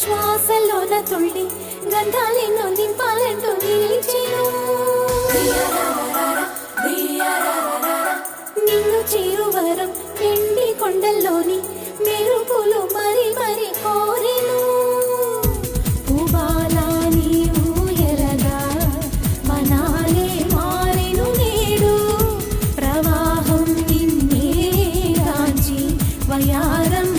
శ్వాసలోన తుళ్ళి గంధాలెన్నో నింపాలంటూ నిలిచెను. నిన్ను చేరువరం ఎండి కొండల్లోని మెరుపులు మరి మరి కోరెను. పూబాల నీవు ఎలగా మనాలే మారెను నేడు. ప్రవాహం నిన్నే రాంచి వయారం